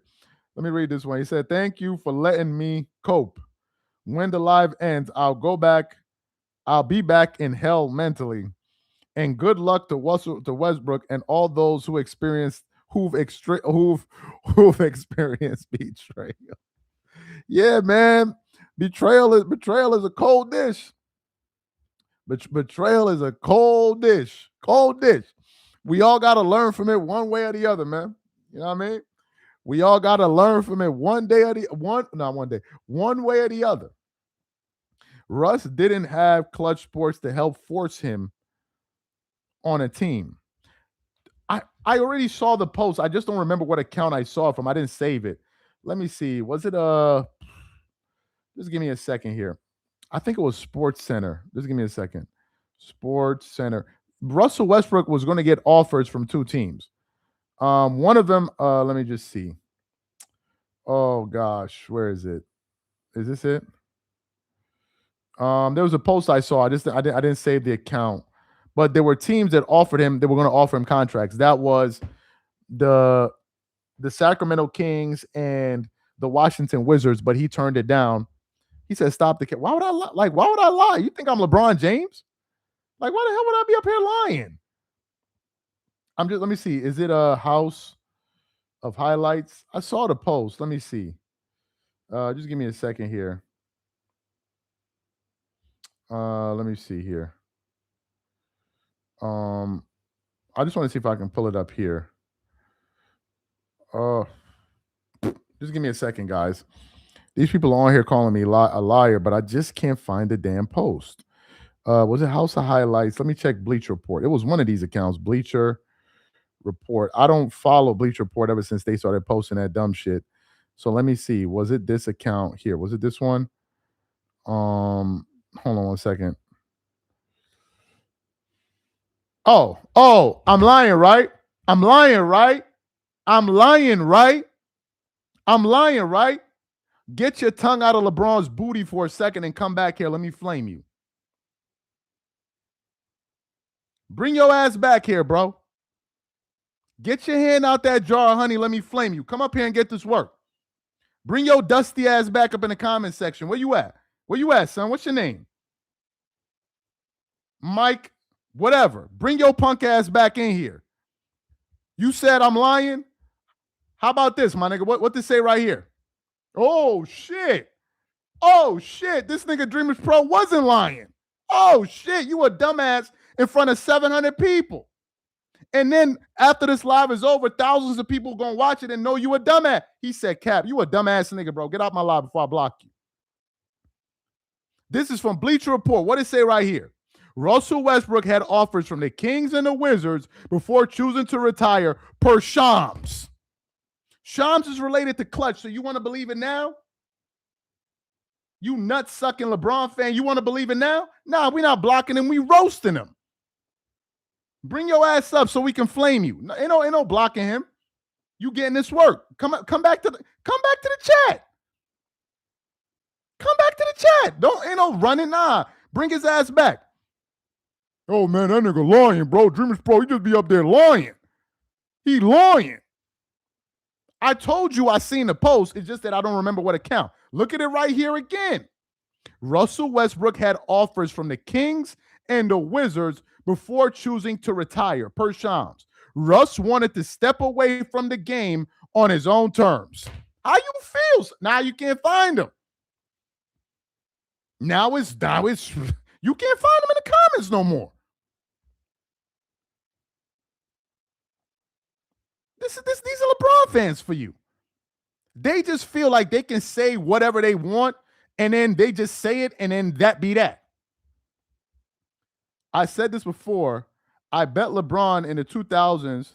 Let me read this one. He said, thank you for letting me cope. When the live ends, I'll be back in hell mentally. And good luck to Westbrook and all those who've experienced betrayal. Yeah, man. Betrayal is a cold dish. Betrayal is a cold dish. Cold dish. We all got to learn from it one way or the other, man. You know what I mean? We all got to learn from it one way or the other. Russ didn't have Clutch Sports to help force him on a team. I already saw the post. I just don't remember what account I saw it from. I didn't save it. Let me see. Was it just give me a second here. I think it was Sports Center. Just give me a second. Sports Center. Russell Westbrook was going to get offers from two teams. One of them, let me just see. Oh gosh, where is it? Is this it? There was a post I saw. I didn't save the account, but there were teams that offered him, they were going to offer him contracts. That was the Sacramento Kings and the Washington Wizards, but he turned it down. He said, "Stop the kid." Why would I lie? Like, why would I lie? You think I'm LeBron James? Like, why the hell would I be up here lying? Let me see. Is it a house of highlights? I saw the post. Let me see. Just give me a second here. Let me see here. I just want to see if I can pull it up here. Just give me a second, guys. These people are on here calling me a liar, but I just can't find the damn post. Was it House of Highlights? Let me check Bleacher Report. It was one of these accounts, Bleacher Report. I don't follow Bleacher Report ever since they started posting that dumb shit. So let me see. Was it this account here? Was it this one? Hold on one second. Oh, I'm lying, right? I'm lying, right? I'm lying, right? I'm lying, right? Get your tongue out of LeBron's booty for a second and come back here. Let me flame you. Bring your ass back here, bro. Get your hand out that jar of honey. Let me flame you. Come up here and get this work. Bring your dusty ass back up in the comment section. Where you at? Where you at, son? What's your name? Mike, whatever. Bring your punk ass back in here. You said I'm lying? How about this, my nigga? What this say right here? Oh, shit. Oh, shit. This nigga Dreamers Pro wasn't lying. Oh, shit. You a dumbass in front of 700 people. And then after this live is over, thousands of people going to watch it and know you a dumbass. He said, Cap, you a dumbass nigga, bro. Get out my live before I block you. This is from Bleacher Report. What it say right here? Russell Westbrook had offers from the Kings and the Wizards before choosing to retire per Shams. Shams is related to Clutch, so you want to believe it now? You nut-sucking LeBron fan, you want to believe it now? Nah, we're not blocking him. We roasting him. Bring your ass up so we can flame you. Ain't no blocking him. You getting this work. Come back to the chat. Come back to the chat. Ain't no running. Nah. Bring his ass back. Oh man, that nigga lying, bro. Dreamers Pro, he just be up there lying. He lying. I told you I seen the post. It's just that I don't remember what account. Look at it right here again. Russell Westbrook had offers from the Kings and the Wizards before choosing to retire, per Shams. Russ wanted to step away from the game on his own terms. How you feel? Now you can't find him. Now it's you can't find him in the comments no more. These are LeBron fans for you. They just feel like they can say whatever they want, and then they just say it, and then that be that. I said this before. I bet LeBron in the 2000s.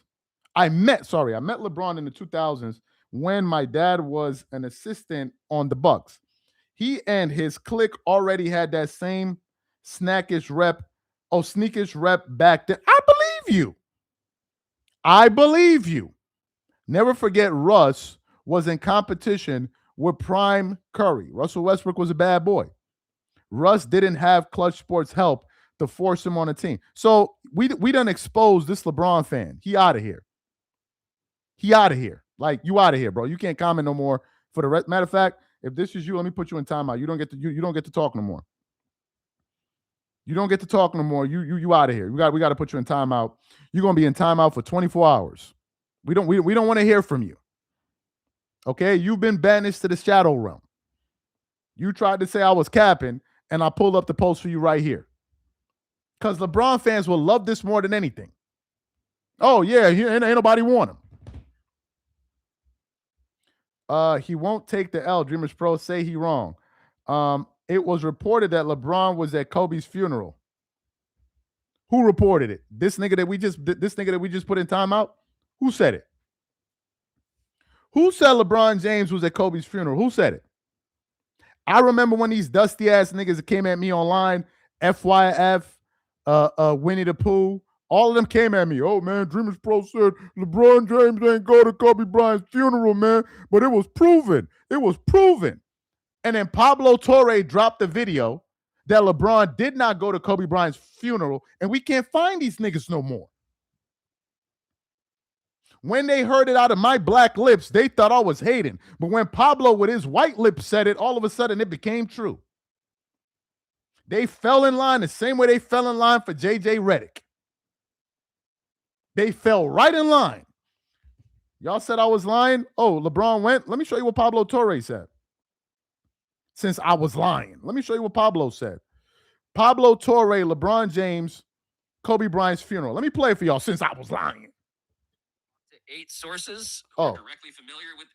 I met LeBron in the 2000s when my dad was an assistant on the Bucks. He and his clique already had that same sneakish rep back then. I believe you. Never forget Russ was in competition with Prime Curry. Russell Westbrook was a bad boy. Russ didn't have Clutch Sports help to force him on a team. So we done exposed this LeBron fan. He out of here. Like, you out of here, bro. You can't comment no more for the rest. Matter of fact, if this is you, let me put you in timeout. You don't get to talk no more. You don't get to talk no more. You out of here. We got to put you in timeout. You're gonna be in timeout for 24 hours. We don't want to hear from you. Okay, you've been banished to the shadow realm. You tried to say I was capping, and I pulled up the post for you right here. Because LeBron fans will love this more than anything. Oh yeah, ain't nobody want him. He won't take the L. Dreamers Pro say he wrong. It was reported that LeBron was at Kobe's funeral. Who reported it? This nigga that we just put in timeout? Who said it? Who said LeBron James was at Kobe's funeral? Who said it? I remember when these dusty ass niggas came at me online, FYF, Winnie the Pooh, all of them came at me. Oh man, Dreamers Pro said LeBron James ain't go to Kobe Bryant's funeral, man. But it was proven. And then Pablo Torre dropped the video that LeBron did not go to Kobe Bryant's funeral, and we can't find these niggas no more. When they heard it out of my black lips, they thought I was hating. But when Pablo with his white lips said it, all of a sudden it became true. They fell in line the same way they fell in line for JJ Redick. They fell right in line. Y'all said I was lying. Oh, LeBron went. Let me show you what Pablo Torre said. Since I was lying, let me show you what Pablo said. Pablo Torre, LeBron James, Kobe Bryant's funeral. Let me play it for y'all since I was lying. 8 sources who are directly familiar with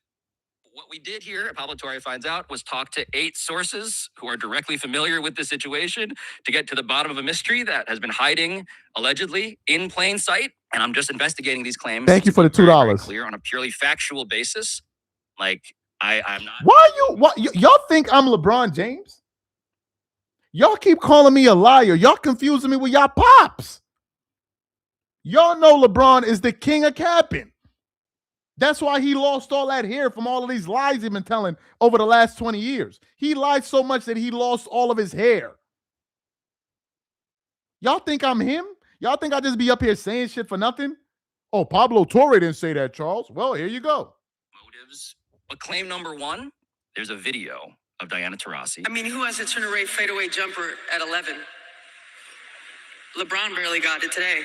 what we did here. Pablo Torre finds out was talk to 8 sources who are directly familiar with the situation to get to the bottom of a mystery that has been hiding allegedly in plain sight. And I'm just investigating these claims. Thank you for the $2. Clear on a purely factual basis. Like I'm not. Why y'all think I'm LeBron James? Y'all keep calling me a liar. Y'all confusing me with y'all pops. Y'all know LeBron is the king of capping. That's why he lost all that hair from all of these lies he's been telling over the last 20 years. He lied so much that he lost all of his hair. Y'all think I'm him? Y'all think I just be up here saying shit for nothing? Oh, Pablo Torre didn't say that, Charles. Well, here you go. Motives. But claim number 1, there's a video of Diana Taurasi. I mean, who has a turn-away fadeaway jumper at 11? LeBron barely got it today.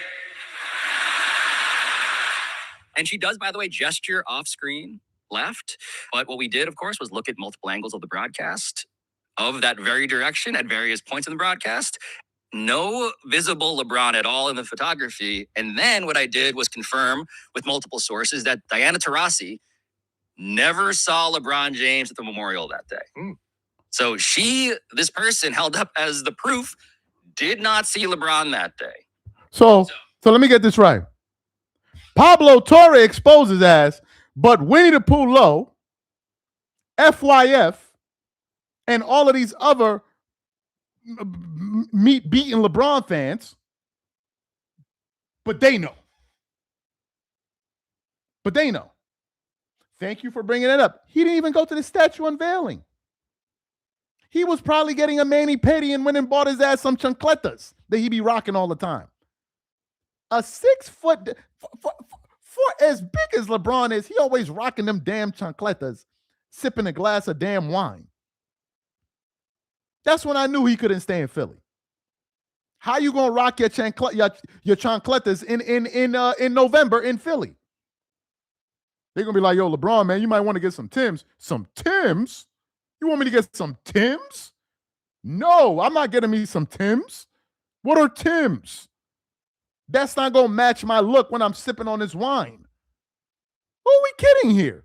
And she does, by the way, gesture off screen left. But what we did, of course, was look at multiple angles of the broadcast of that very direction at various points in the broadcast. No visible LeBron at all in the photography. And then what I did was confirm with multiple sources that Diana Taurasi never saw LeBron James at the memorial that day. So this person held up as the proof, did not see LeBron that day. So let me get this right. Pablo Torre exposes ass, but Winnie the Pooh Low, FYF, and all of these other meat-beating LeBron fans, but they know. Thank you for bringing it up. He didn't even go to the statue unveiling. He was probably getting a mani-pedi and went and bought his ass some chancletas that he be rocking all the time. A 6 foot, for as big as LeBron is, he always rocking them damn chancletas, sipping a glass of damn wine. That's when I knew he couldn't stay in Philly. How you gonna rock your chancletas in November in Philly? They're gonna be like, yo, LeBron, man, you might want to get some Timbs. Some Timbs? You want me to get some Timbs? No, I'm not getting me some Timbs. What are Timbs? That's not going to match my look when I'm sipping on this wine. Who are we kidding here?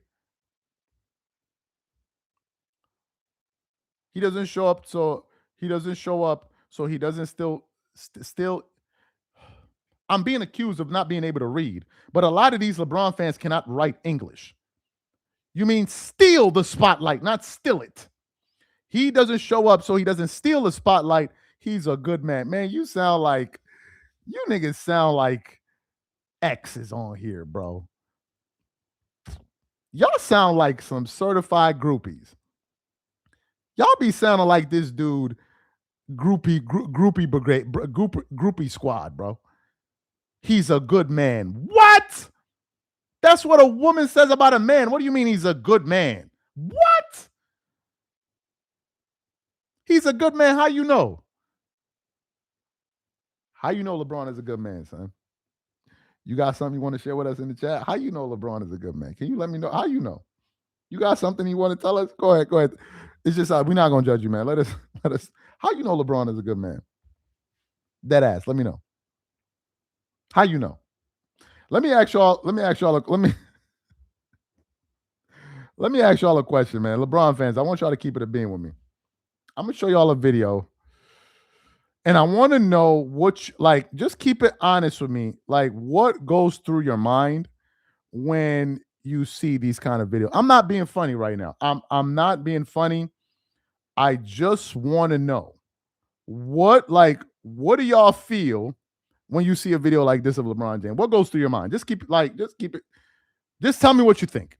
He doesn't show up, so he doesn't still. I'm being accused of not being able to read, but a lot of these LeBron fans cannot write English. You mean steal the spotlight, not steal it. He doesn't show up, so he doesn't steal the spotlight. He's a good man. Man, you niggas sound like X is on here, bro. Y'all sound like some certified groupies. Y'all be sounding like this dude, groupie brigade, groupie squad, bro. He's a good man. What? That's what a woman says about a man. What do you mean he's a good man? What? He's a good man. How you know? How you know LeBron is a good man, son? You got something you want to share with us in the chat? How you know LeBron is a good man? Can you let me know? How you know? You got something you want to tell us? Go ahead. It's just we're not gonna judge you, man. Let us. How you know LeBron is a good man? Dead ass. Let me know. How you know? Let me ask y'all a question, man. LeBron fans, I want y'all to keep it a being with me. I'm gonna show y'all a video. And I want to know just keep it honest with me. Like, what goes through your mind when you see these kind of videos? I'm not being funny right now. I'm not being funny. I just want to know what do y'all feel when you see a video like this of LeBron James? What goes through your mind? Just keep it. Just tell me what you think.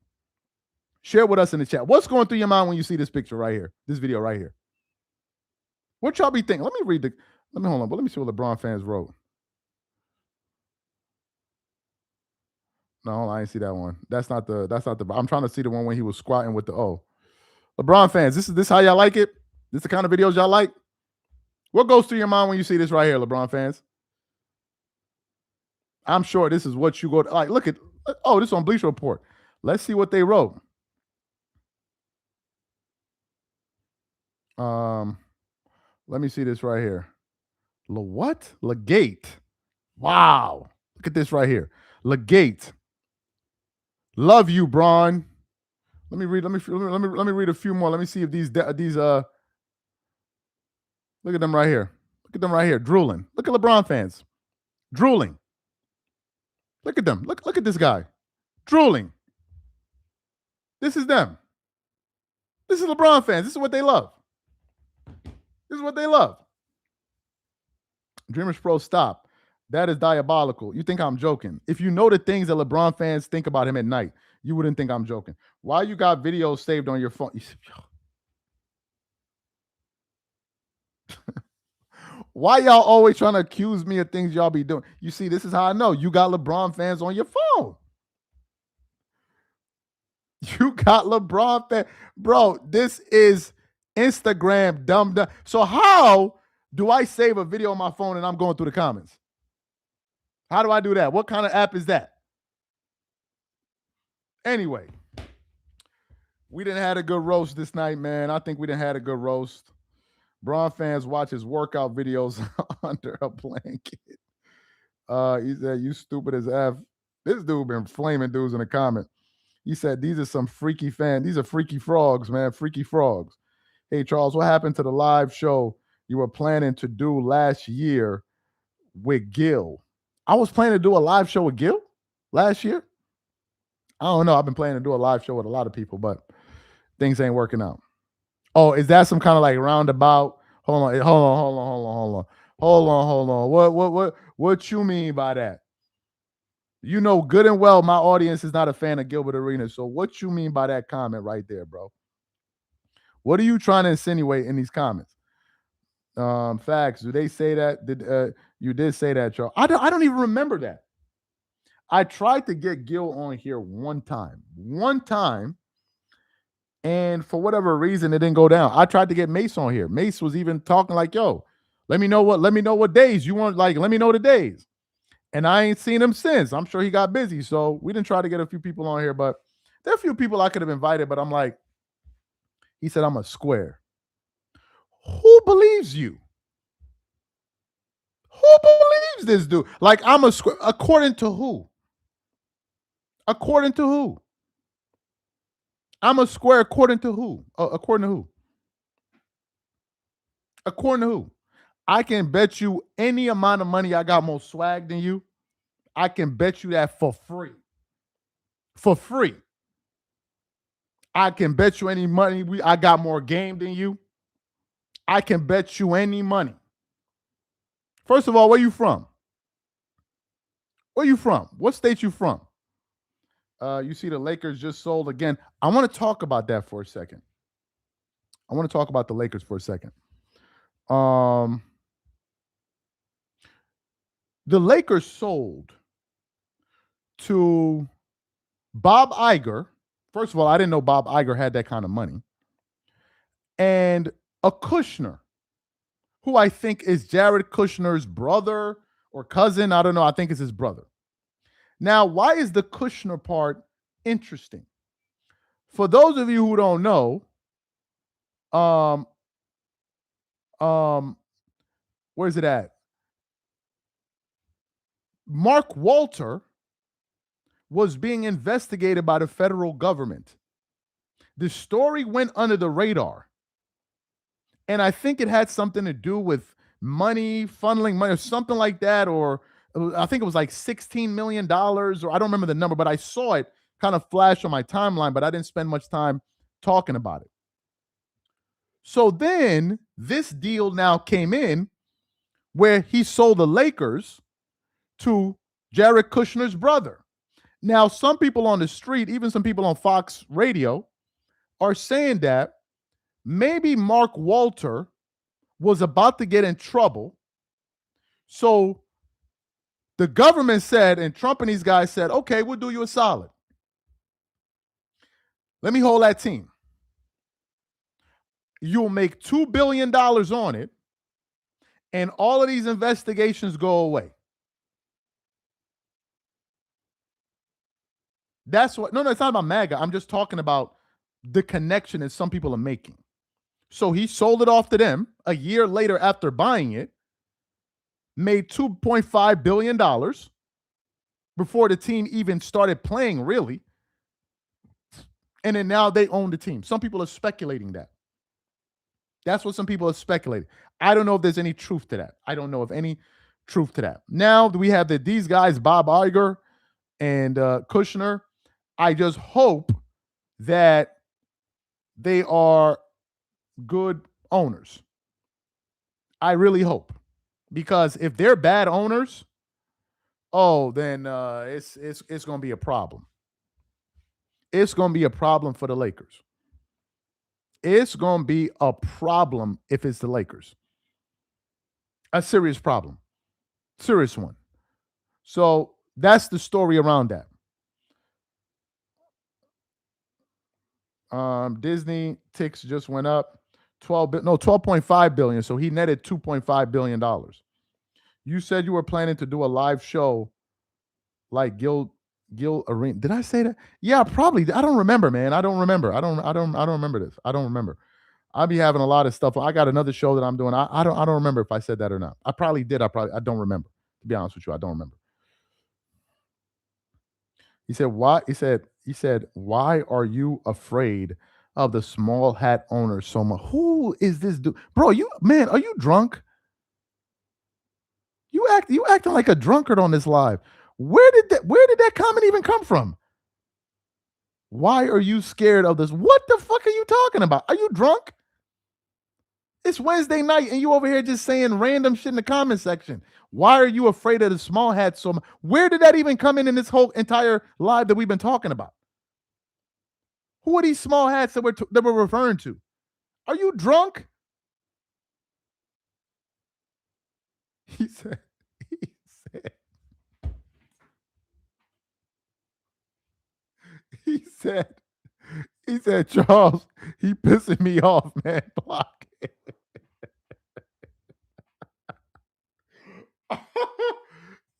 Share with us in the chat. What's going through your mind when you see this picture right here, this video right here? What y'all be thinking? Let me hold on, but let me see what LeBron fans wrote. No, I ain't see that one. That's not the. I'm trying to see the one when he was squatting with the O. LeBron fans, this how y'all like it? This the kind of videos y'all like? What goes through your mind when you see this right here, LeBron fans? I'm sure this is what you go to, like. Look at, this is on Bleacher Report. Let's see what they wrote. Let me see this right here. What? Legate. Wow. Look at this right here. Legate. Love you, Braun. Let me read a few more. Let me see if these look at them right here. Look at them right here, drooling. Look at LeBron fans. Drooling. Look at them. Look at this guy. Drooling. This is them. This is LeBron fans. This is what they love. This is what they love. Dreamers Pro, stop. That is diabolical. You think I'm joking. If you know the things that LeBron fans think about him at night, you wouldn't think I'm joking. Why you got videos saved on your phone? Why y'all always trying to accuse me of things y'all be doing? You see, this is how I know. You got LeBron fans on your phone. You got LeBron fans. Bro, this is Instagram dumb. So how do I save a video on my phone and I'm going through the comments? How do I do that? What kind of app is that? Anyway, we didn't have a good roast this night, man. I think we didn't have a good roast. Braun fans watch his workout videos under a blanket. He said, you stupid as F. This dude been flaming dudes in the comment. He said, these are some freaky fans. These are freaky frogs, man. Freaky frogs. Hey, Charles, what happened to the live show you were planning to do last year with Gil? I was planning to do a live show with Gil last year. I don't know. I've been planning to do a live show with a lot of people, but things ain't working out. Oh, is that some kind of like roundabout? Hold on. What you mean by that? You know good and well my audience is not a fan of Gilbert Arenas. So what you mean by that comment right there, bro? What are you trying to insinuate in these comments? Facts. Do they say that? You did say that, Charles. I don't even remember that. I tried to get Gil on here one time, and for whatever reason, it didn't go down. I tried to get Mace on here. Mace was even talking like, yo, let me know what days you want. Like, let me know the days. And I ain't seen him since. I'm sure he got busy. So we didn't try to get a few people on here, but there are a few people I could have invited, but I'm like, he said, I'm a square. Who believes you? Who believes this dude? Like, I'm a square. According to who? According to who? I'm a square according to who? According to who? According to who? I can bet you any amount of money I got more swag than you. I can bet you that for free. For free. I can bet you any money I got more game than you. I can bet you any money. First of all, where you from? Where you from? What state you from? You see the Lakers just sold again. I want to talk about that for a second. I want to talk about the Lakers for a second. The Lakers sold to Bob Iger. First of all, I didn't know Bob Iger had that kind of money. And a Kushner, who I think is Jared Kushner's brother or cousin. I don't know. I think it's his brother. Now, why is the Kushner part interesting? For those of you who don't know, where's it at? Mark Walter was being investigated by the federal government. The story went under the radar. And I think it had something to do with money, funneling money, or something like that, or I think it was like $16 million, or I don't remember the number, but I saw it kind of flash on my timeline, but I didn't spend much time talking about it. So then this deal now came in where he sold the Lakers to Jared Kushner's brother. Now, some people on the street, even some people on Fox Radio, are saying that maybe Mark Walter was about to get in trouble. So the government said, and Trump and these guys said, okay, we'll do you a solid. Let me hold that team. You'll make $2 billion on it, and all of these investigations go away. That's what, no, it's not about MAGA. I'm just talking about the connection that some people are making. So he sold it off to them a year later after buying it, made $2.5 billion before the team even started playing, really. And then now they own the team. Some people are speculating that. That's what some people are speculating. I don't know if there's any truth to that. I don't know if any truth to that. Now we have these guys, Bob Iger and Kushner. I just hope that they are good owners. I really hope. Because if they're bad owners, then it's going to be a problem. It's going to be a problem for the Lakers. It's going to be a problem if it's the Lakers. A serious problem. Serious one. So that's the story around that. Disney ticks just went up 12.5 billion. So he netted $2.5 billion. You said you were planning to do a live show like Gil Arena. Did I say that? Yeah, probably. I don't remember, man. I don't remember. I don't remember this. I don't remember. I'll be having a lot of stuff. I got another show that I'm doing. I don't remember if I said that or not. I probably did. I don't remember. To be honest with you, I don't remember. He said, why? He said, why are you afraid of the small hat owner so much? Who is this dude? Bro, are you drunk? You acting like a drunkard on this live. Where did that comment even come from? Why are you scared of this? What the fuck are you talking about? Are you drunk? It's Wednesday night and you over here just saying random shit in the comment section. Why are you afraid of the small hats so much? Where did that even come in this whole entire live that we've been talking about? Who are these small hats that we're referring to? Are you drunk? He said, Charles, he pissing me off, man. Block it.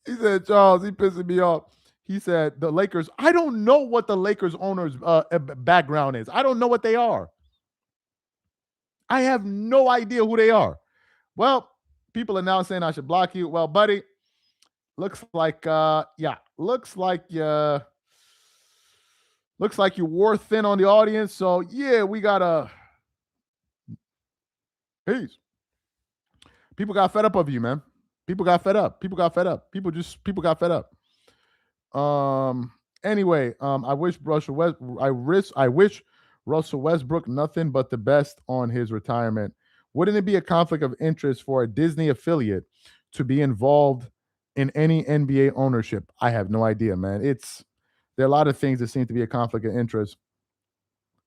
He said, Charles, he pissing me off. He said, the Lakers, I don't know what the Lakers owners' background is. I don't know what they are. I have no idea who they are. Well, people are now saying I should block you. Well, buddy, looks like you wore thin on the audience. So yeah, we got peace. People got fed up of you, man. People got fed up. People got fed up. Anyway, I wish Russell Westbrook nothing but the best on his retirement. Wouldn't it be a conflict of interest for a Disney affiliate to be involved in any NBA ownership? I have no idea, man. There are a lot of things that seem to be a conflict of interest.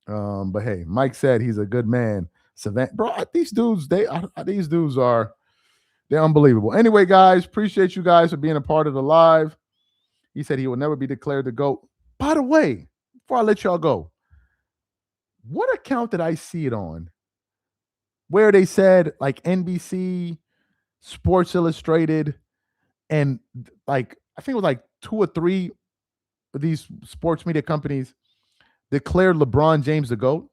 But hey, Mike said he's a good man. Savant, bro, these dudes, they're unbelievable. Anyway, guys, appreciate you guys for being a part of the live. He said he will never be declared the GOAT. By the way, before I let y'all go, what account did I see it on? Where they said like NBC, Sports Illustrated, and like I think it was like 2 or 3 of these sports media companies declared LeBron James the GOAT.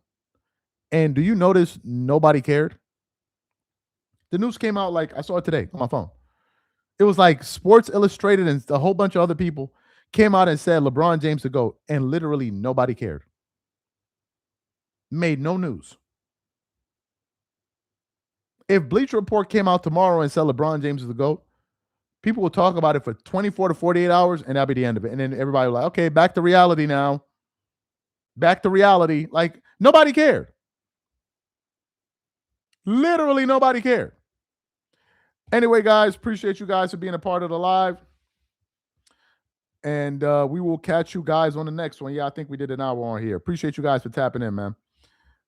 And do you notice nobody cared? The news came out, like I saw it today on my phone. It was like Sports Illustrated and a whole bunch of other people came out and said LeBron James the GOAT, and literally nobody cared. Made no news. If Bleacher Report came out tomorrow and said LeBron James is the GOAT, people will talk about it for 24 to 48 hours, and that'll be the end of it. And then everybody will like, okay, back to reality now. Back to reality. Like, nobody cared. Literally nobody cared. Anyway, guys, appreciate you guys for being a part of the live. And we will catch you guys on the next one. Yeah, I think we did an hour on here. Appreciate you guys for tapping in, man.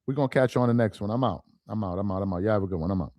We're going to catch you on the next one. I'm out. Y'all have a good one. I'm out.